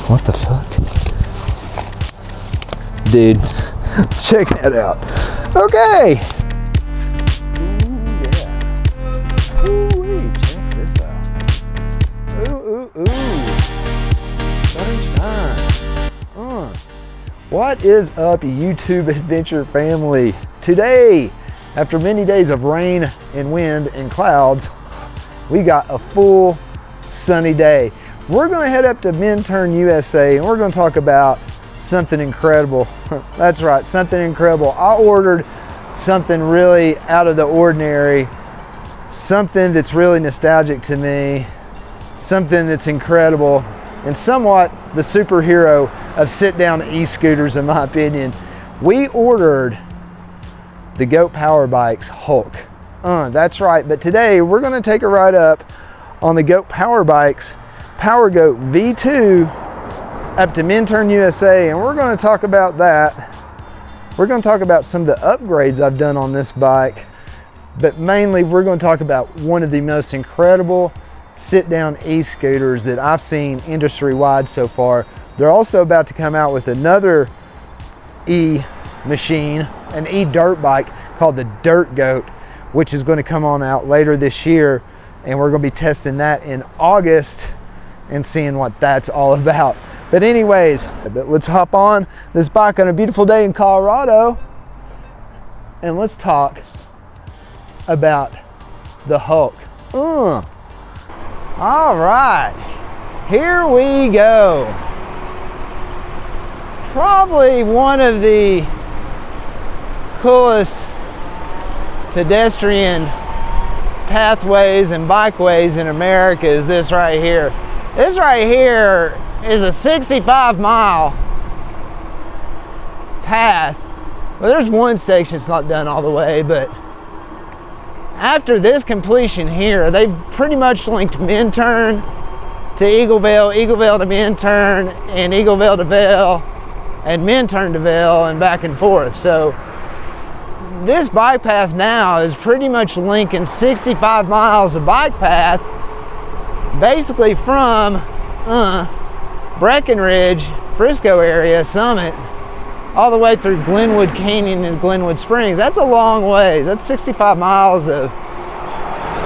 What the fuck? Dude, check that out. Okay. Ooh, yeah. Ooh, check this out. Ooh. Sunshine. What is up, YouTube adventure family? Today, after many days of rain and wind and clouds, we got a full sunny day. We're gonna head up to Minturn, USA, and we're gonna talk about something incredible. That's right, something incredible. I ordered something really out of the ordinary, something that's really nostalgic to me, something that's incredible, and somewhat the superhero of sit-down e-scooters, in my opinion. We ordered the Goat Power Bike's Hulk. That's right, but today we're gonna take a ride up on the Goat Power Bike's Power Goat V2 up to Minturn, USA, and we're gonna talk about that. We're gonna talk about some of the upgrades I've done on this bike, but mainly we're gonna talk about one of the most incredible sit-down e-scooters that I've seen industry-wide so far. They're also about to come out with another e-machine, an e-dirt bike called the Dirt Goat, which is going to come on out later this year, and we're going to be testing that in August and seeing what that's all about. But anyways, let's hop on this bike on a beautiful day in Colorado, and let's talk about the Hulk. All right, here we go. Probably one of the coolest pedestrian pathways and bikeways in America is this right here. This right here is a 65-mile path. Well, there's one section that's not done all the way, but after this completion here, they've pretty much linked Minturn to Eagleville, Eagleville to Minturn, and Eagleville to Vail, and Minturn to Vail, and back and forth. So this bike path now is pretty much linking 65 miles of bike path, basically from Breckenridge, Frisco area, Summit, all the way through Glenwood Canyon and Glenwood Springs. That's a long ways. That's 65 miles of,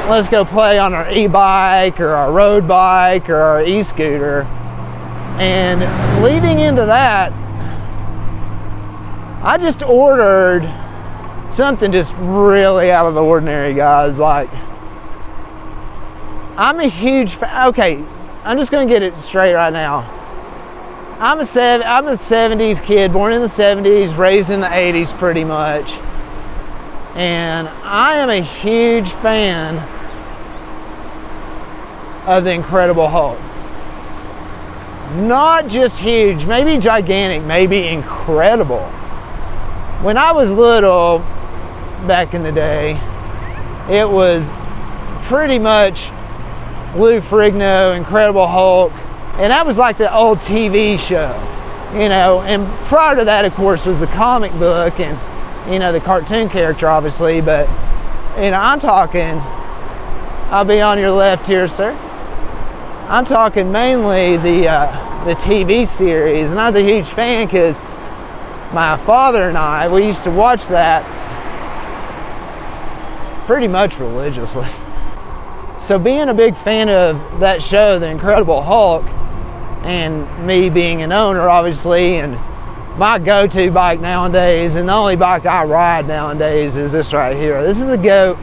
let's go play on our e-bike or our road bike or our e-scooter. And leading into that, I just ordered something just really out of the ordinary, guys. Like, I'm a huge fan. Okay, I'm just gonna get it straight right now. I'm a 70s kid, born in the 70s, raised in the 80s pretty much. And I am a huge fan of the Incredible Hulk. Not just huge, maybe gigantic, maybe incredible. When I was little, back in the day, it was pretty much Lou Ferrigno, Incredible Hulk, and that was like the old TV show, you know. And prior to that, of course, was the comic book and, you know, the cartoon character, obviously. But, you know, I'm talking, I'll be on your left here, sir. I'm talking mainly the TV series, and I was a huge fan because my father and I, we used to watch that pretty much religiously. So being a big fan of that show, The Incredible Hulk, and me being an owner, obviously, and my go-to bike nowadays, and the only bike I ride nowadays, is this right here. This is a Goat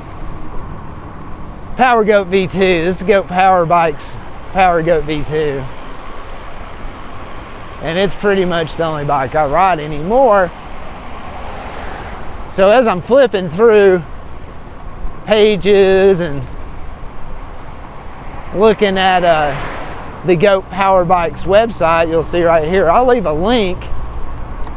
Power Goat V2. This is Goat Power Bike's Power Goat V2. And it's pretty much the only bike I ride anymore. So as I'm flipping through pages and looking at the Goat Power Bike's website, you'll see right here, I'll leave a link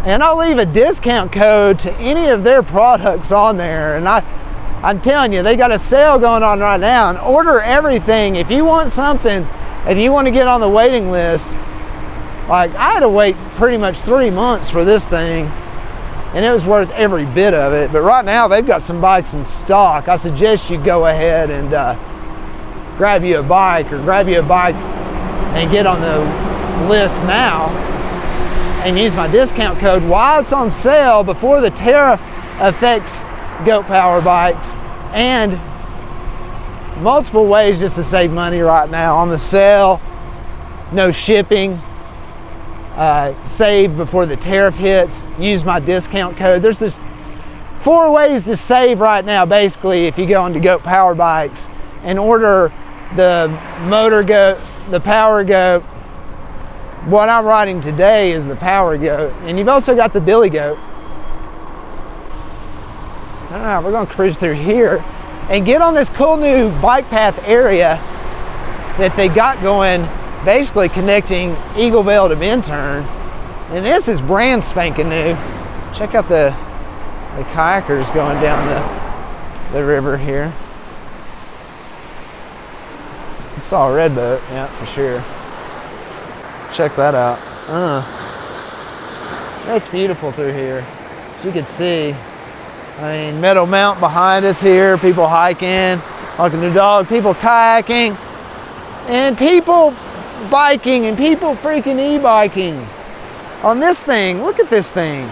and I'll leave a discount code to any of their products on there. And I'm telling you, they got a sale going on right now, and order everything. If you want something and you want to get on the waiting list, like, I had to wait pretty much 3 months for this thing, and it was worth every bit of it. But right now they've got some bikes in stock. I suggest you go ahead and grab you a bike and get on the list now and use my discount code while it's on sale before the tariff affects Goat Power bikes, and multiple ways just to save money right now on the sale. No shipping, save before the tariff hits, use my discount code. There's this 4 ways to save right now basically if you go into Goat Power bikes and order the Motor Goat, the Power Goat. What I'm riding today is the Power Goat, and you've also got the Billy Goat. All right, we're gonna cruise through here and get on this cool new bike path area that they got going, basically connecting Eagleville to Minturn. And this is brand spanking new. Check out the kayakers going down the river here. I saw a red boat, yeah, for sure. Check that out. That's beautiful through here. As you can see, I mean, Meadow Mountain behind us here, people hiking, walking their dog, people kayaking, and people biking, and people freaking e-biking on this thing. Look at this thing.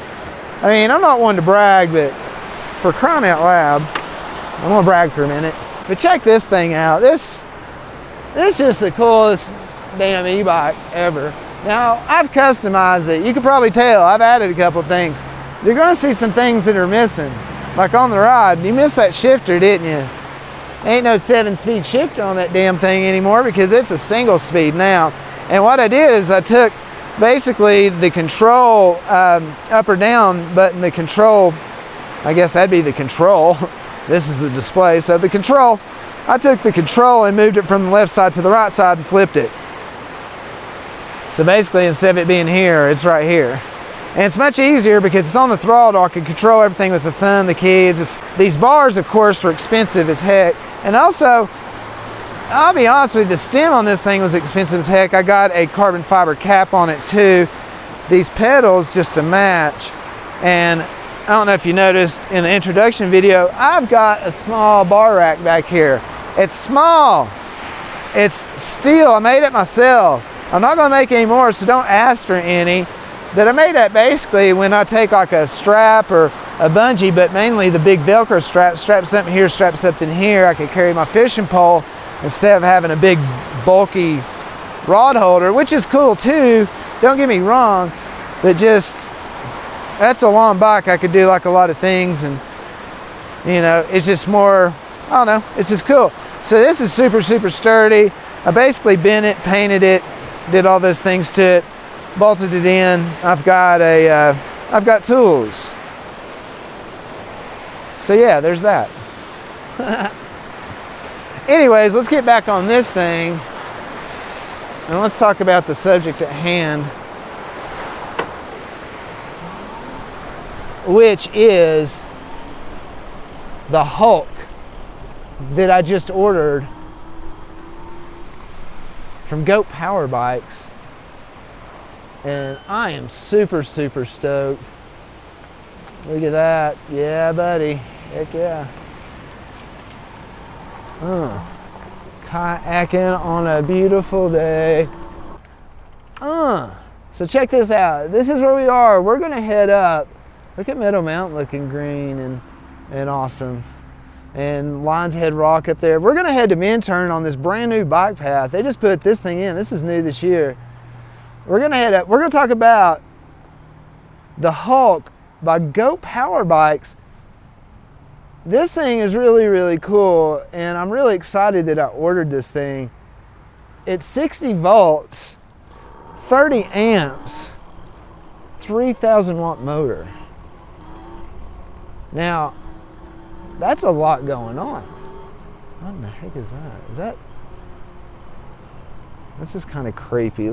I mean, I'm not one to brag, but for crying out loud, I'm gonna brag for a minute. But check this thing out. This is just the coolest damn e-bike ever. Now, I've customized it. You can probably tell I've added a couple things. You're gonna see some things that are missing. Like on the ride, you missed that shifter, didn't you? Ain't no 7-speed shifter on that damn thing anymore because it's a single speed now. And what I did is I took basically the control up or down button, the control, I guess that'd be the control. This is the display. So the control, I took the control and moved it from the left side to the right side and flipped it. So basically, instead of it being here, it's right here. And it's much easier because it's on the throttle. I can control everything with the thumb, the keys. These bars, of course, were expensive as heck. And also, I'll be honest with you, the stem on this thing was expensive as heck. I got a carbon fiber cap on it too. These pedals just to match. And I don't know if you noticed in the introduction video, I've got a small bar rack back here. It's small. It's steel. I made it myself. I'm not gonna make any more, so don't ask for any. That I made that basically when I take like a strap or a bungee, but mainly the big Velcro strap something here, strap something here. I could carry my fishing pole instead of having a big bulky rod holder, which is cool too, don't get me wrong, but just, that's a long bike. I could do like a lot of things, and you know, it's just more, I don't know, it's just cool. So this is super, super sturdy. I basically bent it, painted it, did all those things to it, bolted it in. I've got tools. So yeah, there's that. Anyways, let's get back on this thing and let's talk about the subject at hand, which is the Hulk that I just ordered from Goat Power Bikes. And I am super, super stoked. Look at that. Yeah, buddy. Heck yeah. Kayaking on a beautiful day. So check this out. This is where we are. We're gonna head up. Look at Meadow Mountain looking green and awesome. And Lions Head Rock up there. We're gonna head to Minturn on this brand new bike path. They just put this thing in. This is new this year. We're gonna head up. We're gonna talk about the Hulk by Goat Power Bikes. This thing is really, really cool, and I'm really excited that I ordered this thing. It's 60 volts, 30 amps, 3,000 watt motor. Now, that's a lot going on. What in the heck is that? This is kind of creepy.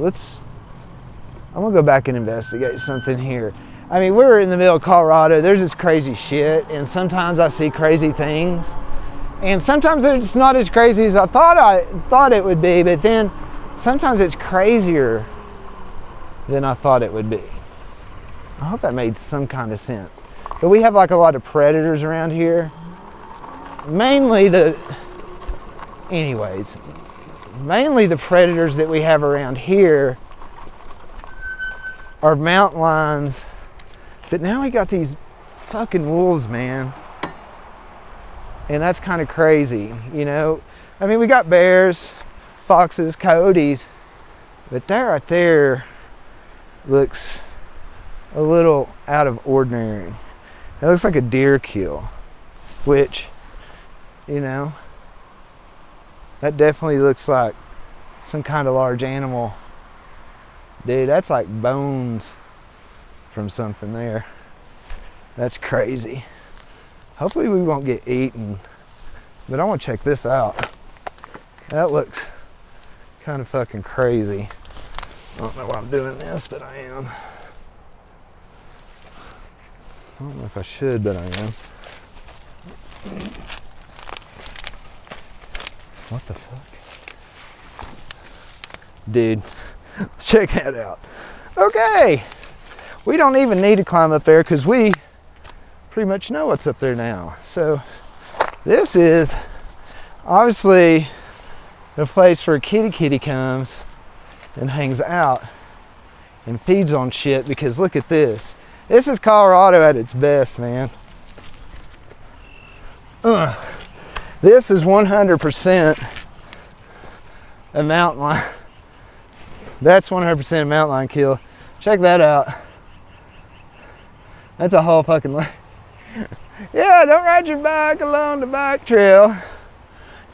I'm gonna go back and investigate something here. I mean, we're in the middle of Colorado. There's this crazy shit, and sometimes I see crazy things, and sometimes it's not as crazy as I thought it would be, but then sometimes it's crazier than I thought it would be. I hope that made some kind of sense. But we have like a lot of predators around here. Mainly the predators that we have around here are mountain lions, but now we got these fucking wolves, man. And that's kind of crazy, you know? I mean, we got bears, foxes, coyotes, but that right there looks a little out of ordinary. It looks like a deer kill, which, you know, that definitely looks like some kind of large animal. Dude, that's like bones from something there. That's crazy. Hopefully we won't get eaten, but I want to check this out. That looks kind of fucking crazy. I don't know why I'm doing this, but I am. I don't know if I should, but I am. What the fuck? Dude, check that out. Okay, we don't even need to climb up there because we pretty much know what's up there now. So this is obviously the place where kitty comes and hangs out and feeds on shit, because look at this. This is Colorado at its best, man. This is 100% a mountain lion. That's 100% a mountain lion kill. Check that out. That's a whole fucking yeah, don't ride your bike along the bike trail.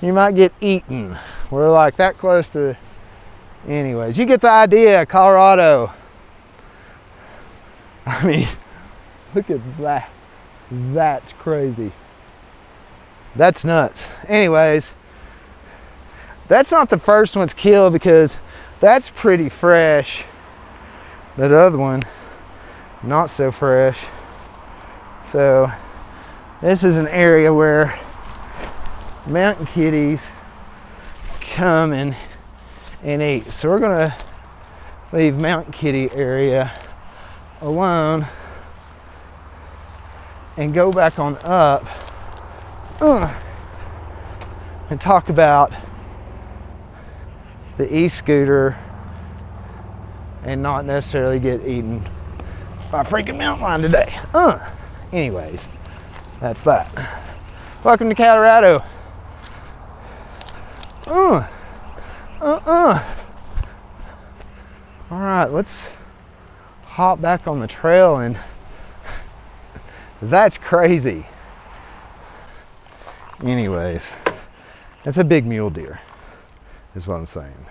You might get eaten. We're like that close to. Anyways, you get the idea, Colorado. I mean, look at that. That's crazy. That's nuts. Anyways, that's not the first one's killed because that's pretty fresh. That other one, not so fresh. So this is an area where mountain kitties come and eat. So we're gonna leave mountain kitty area alone and go back on up and talk about the e-scooter and not necessarily get eaten by a freaking mountain lion today. Anyways, that's that. Welcome to Colorado. All right, let's hop back on the trail, and that's crazy. Anyways, that's a big mule deer, is what I'm saying.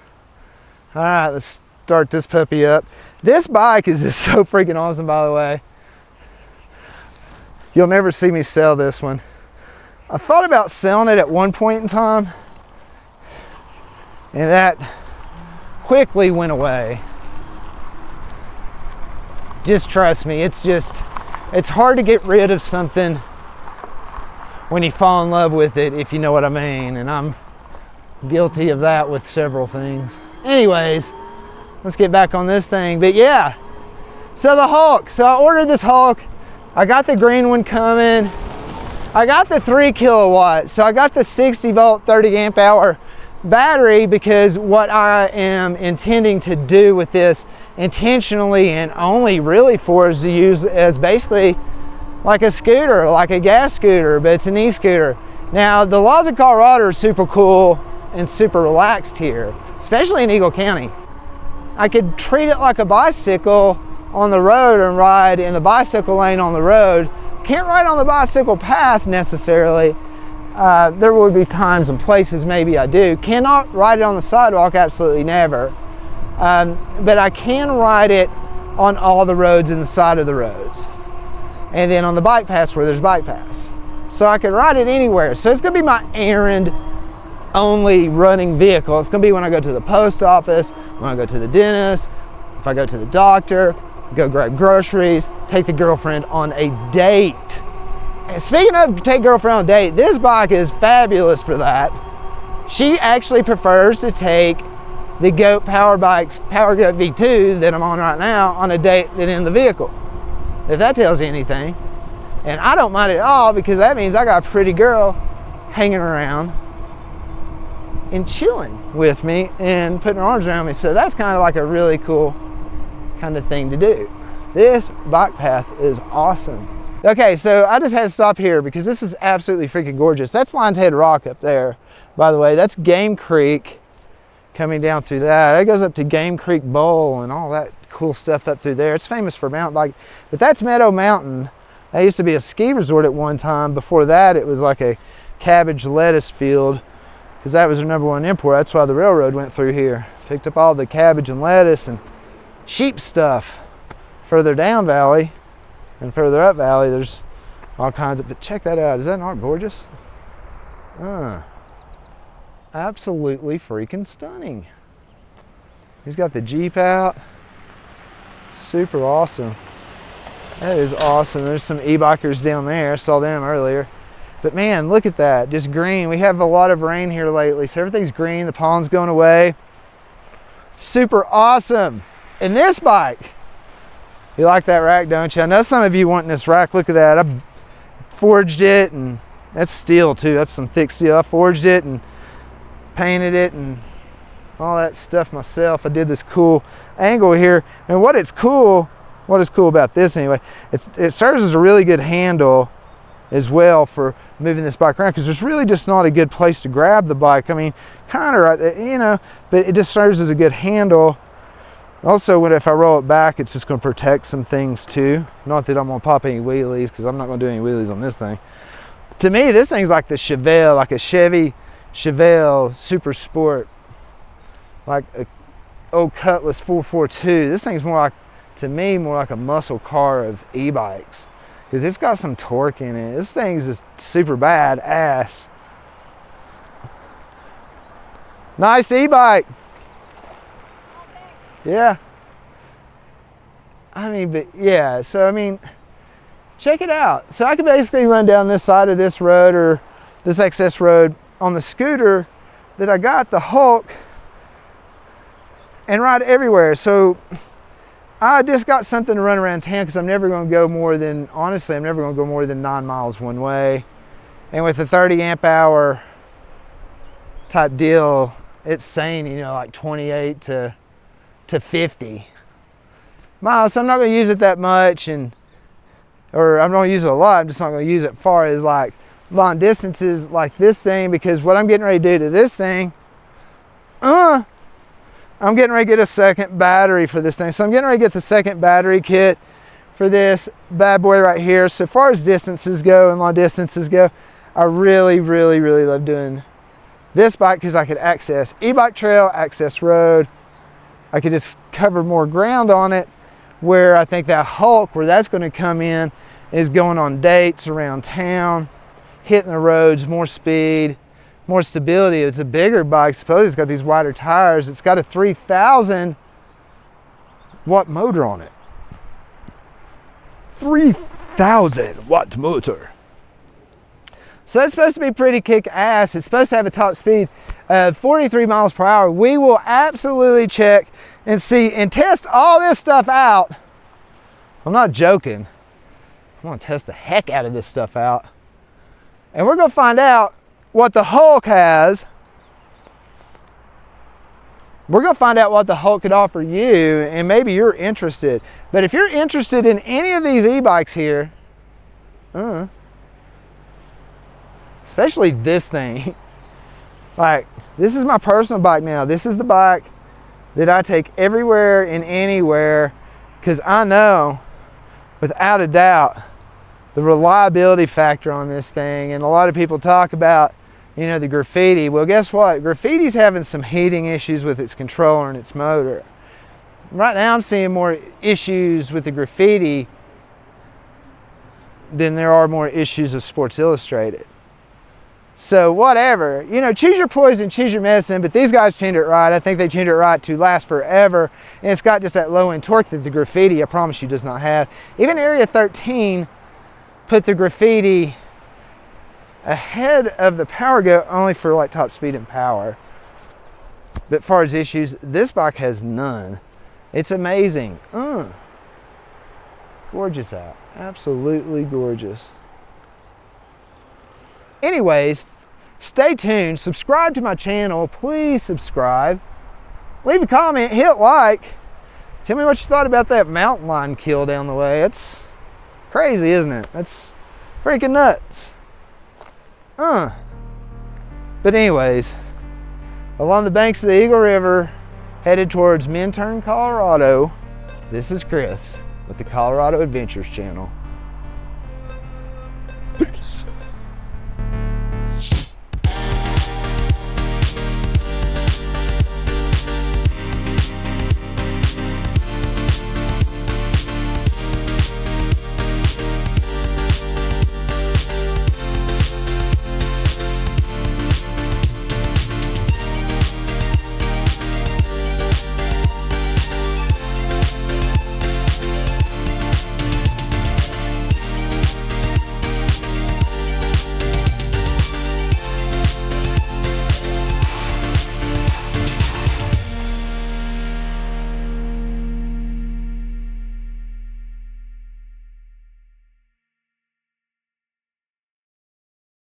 All right, let's start this puppy up. This bike is just so freaking awesome, by the way. You'll never see me sell this one. I thought about selling it at one point in time, and that quickly went away. Just trust me, it's hard to get rid of something when you fall in love with it, if you know what I mean, and I'm guilty of that with several things. Anyways, let's get back on this thing. But yeah, so the Hulk. So I ordered this Hulk. I got the green one coming. I got the 3 kilowatt. So I got the 60 volt, 30 amp hour battery, because what I am intending to do with this intentionally and only really for is to use as basically like a scooter, like a gas scooter, but it's an e-scooter. Now, the laws of Colorado are super cool and super relaxed here, especially in Eagle County. I could treat it like a bicycle on the road and ride in the bicycle lane on the road. Can't ride on the bicycle path necessarily. There would be times and places maybe I do. Cannot ride it on the sidewalk, absolutely never. But I can ride it on all the roads in the side of the roads. And then on the bike paths where there's bike paths. So I can ride it anywhere. So it's gonna be my errand only running vehicle. It's gonna be when I go to the post office, when I go to the dentist, if I go to the doctor, go grab groceries, take the girlfriend on a date. And speaking of take girlfriend on a date, this bike is fabulous for that. She actually prefers to take the GOAT Power Bike's Power Goat V2 that I'm on right now on a date than in the vehicle. If that tells you anything. And I don't mind it at all, because that means I got a pretty girl hanging around and chilling with me and putting her arms around me. So that's kind of like a really cool kind of thing to do. This bike path is awesome. Okay, so I just had to stop here because this is absolutely freaking gorgeous. That's Lion's Head Rock up there, by the way. That's Game Creek coming down through that. It goes up to Game Creek Bowl and all that cool stuff up through there. It's famous for mountain bike, but that's Meadow Mountain. That used to be a ski resort at one time. Before that, it was like a cabbage lettuce field because that was their #1 import. That's why the railroad went through here. Picked up all the cabbage and lettuce and sheep stuff. Further down valley and further up valley, there's all kinds of, but check that out. Is that not gorgeous? Absolutely freaking stunning. He's got the Jeep out. Super awesome. That is awesome. There's some e-bikers down there. I saw them earlier. But man, look at that. Just green. We have a lot of rain here lately, so everything's green. The pollen's going away. Super awesome. And this bike, you like that rack, don't you? I know some of you want this rack. Look at that. I forged it, and that's steel too. That's some thick steel. I forged it and painted it and all that stuff myself. I did this cool angle here, and what is cool about this anyway, it serves as a really good handle as well for moving this bike around, because there's really just not a good place to grab the bike. I mean, kind of right there, you know, but it just serves as a good handle. Also, if I roll it back, it's just going to protect some things too. Not that I'm going to pop any wheelies, because I'm not going to do any wheelies on this thing. To me, this thing's like the Chevelle, like a Chevy Chevelle Super Sport, like a old Cutlass 442. This thing's more like, to me, more like a muscle car of e-bikes, because it's got some torque in it. This thing's just super bad ass. Nice e-bike. Yeah. I mean, but yeah, so I mean, check it out. So I could basically run down this side of this road or this excess road on the scooter that I got, the Hulk, and ride everywhere. So I just got something to run around town, because I'm never going to go more than, honestly, I'm never going to go more than 9 miles one way. And with a 30 amp hour type deal, it's saying, you know, like 28 to 50 miles. So I'm not going to use it that much, or I'm going to use it a lot. I'm just not going to use it far as like long distances like this thing, because what I'm getting ready to do to this thing, I'm getting ready to get a second battery for this thing. So I'm getting ready to get the second battery kit for this bad boy right here. So far as distances go and long distances go, I really, really, really love doing this bike, because I could access e-bike trail, access road. I could just cover more ground on it, where I think that Hulk, where that's going to come in, is going on dates around town, hitting the roads, more speed, more stability. It's a bigger bike. Suppose it's got these wider tires. It's got a 3,000 watt motor on it. 3,000 watt motor. So it's supposed to be pretty kick ass. It's supposed to have a top speed of 43 miles per hour. We will absolutely check and see and test all this stuff out. I'm not joking. I'm gonna test the heck out of this stuff out. And we're gonna find out what the Hulk has. We're gonna find out what the Hulk could offer you, and maybe you're interested. But if you're interested in any of these e-bikes here, especially this thing, like, this is my personal bike now. This is the bike that I take everywhere and anywhere, because I know without a doubt the reliability factor on this thing. And a lot of people talk about, you know, the graffiti. Well, guess what? Graffiti's having some heating issues with its controller and its motor. Right now I'm seeing more issues with the graffiti than there are more issues of Sports Illustrated. So whatever, you know, choose your poison, choose your medicine, but these guys tuned it right. I think they tuned it right to last forever. And it's got just that low end torque that the graffiti, I promise you, does not have. Even Area 13 put the graffiti ahead of the Power Go, only for like top speed and power. But as far as issues, this bike has none. It's amazing. Gorgeous out, absolutely gorgeous. Anyways, stay tuned, subscribe to my channel, please subscribe, leave a comment, hit like, Tell me what you thought about that mountain lion kill down the way. It's crazy, isn't it? That's freaking nuts. But anyways, along the banks of the Eagle River, headed towards Minturn, Colorado, this is Chris with the Colorado Adventures channel. Peace.